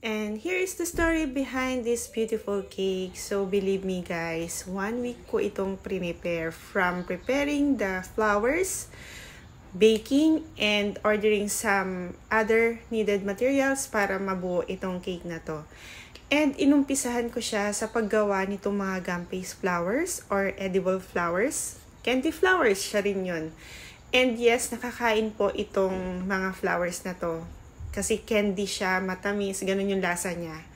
And here is the story behind this beautiful cake. So believe me guys, 1 week ko itong prepare, from preparing the flowers, baking, and ordering some other needed materials para mabuo itong cake na to. And inumpisahan ko siya sa paggawa nitong mga gum-paste flowers or edible flowers. Candy flowers siya rin yun. And yes, nakakain po itong mga flowers na to. Kasi candy siya, matamis, ganun yung lasa niya.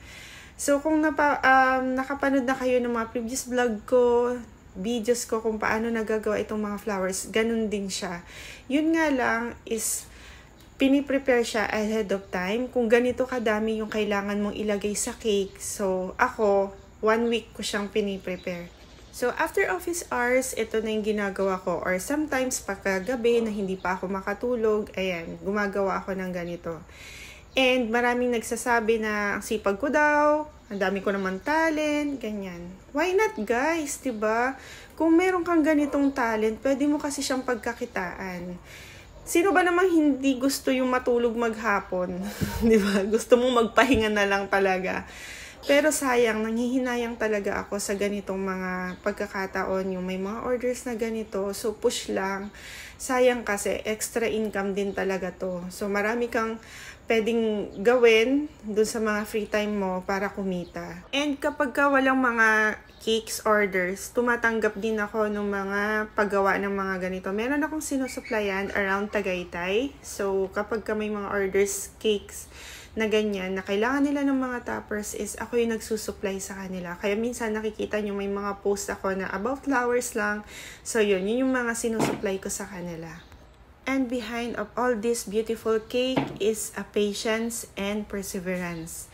So kung nakapanood na kayo ng mga previous vlog ko, videos ko kung paano nagagawa itong mga flowers, ganun din siya. Yun nga lang is piniprepare siya ahead of time. Kung ganito kadami yung kailangan mong ilagay sa cake. So ako, 1 week ko siyang piniprepare. So after office hours, ito na yung ginagawa ko. Or sometimes pagkagabi na hindi pa ako makatulog, ayan, gumagawa ako ng ganito. And maraming nagsasabi na ang sipag ko daw, ang dami ko naman talent, ganyan. Why not guys, diba? Kung meron kang ganitong talent, pwede mo kasi siyang pagkakitaan. Sino ba namang hindi gusto yung matulog maghapon? Diba? Gusto mong magpahinga na lang talaga. Pero sayang, nanghihinayang talaga ako sa ganitong mga pagkakataon, yung may mga orders na ganito, so push lang. Sayang kasi, extra income din talaga to. So marami kang pwedeng gawin dun sa mga free time mo para kumita. And kapag walang mga cakes orders, tumatanggap din ako ng mga paggawa ng mga ganito. Meron akong sinusuplayan around Tagaytay. So kapag may mga orders, cakes, na ganyan, na kailangan nila ng mga toppers, is ako yung nagsusupply sa kanila. Kaya minsan nakikita nyo may mga post ako na about flowers lang. So yun yung mga sinusupply ko sa kanila. And behind of all this beautiful cake is a patience and perseverance.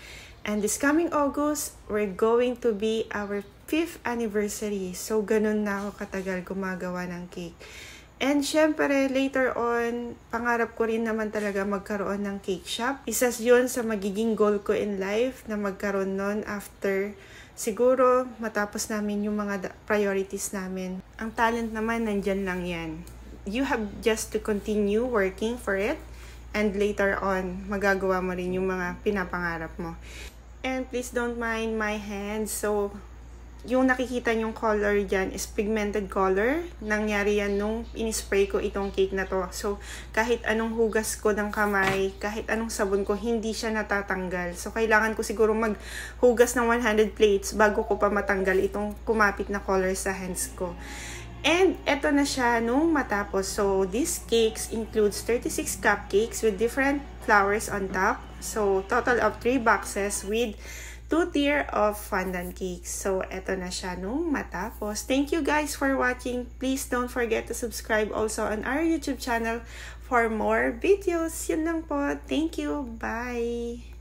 And this coming August, we're going to be our 5th anniversary. So ganun na ako katagal gumagawa ng cake. And syempre, later on, pangarap ko rin naman talaga magkaroon ng cake shop. Isa yun sa magiging goal ko in life na magkaroon nun after siguro matapos namin yung mga priorities namin. Ang talent naman, nandyan lang yan. You have just to continue working for it, and later on, magagawa mo rin yung mga pinapangarap mo. And please don't mind my hands. So yung nakikita nyong color dyan is pigmented color. Nangyari yan nung in-spray ko itong cake na to. So, kahit anong hugas ko ng kamay, kahit anong sabon ko, hindi siya natatanggal. So, kailangan ko siguro maghugas ng 100 plates bago ko pa matanggal itong kumapit na color sa hands ko. And eto na siya nung matapos. So, these cakes includes 36 cupcakes with different flowers on top. So, total of 3 boxes with 2 tier of fondant cakes. So, eto na siya nung matapos. Thank you guys for watching. Please don't forget to subscribe also on our YouTube channel for more videos. Yun lang po. Thank you. Bye!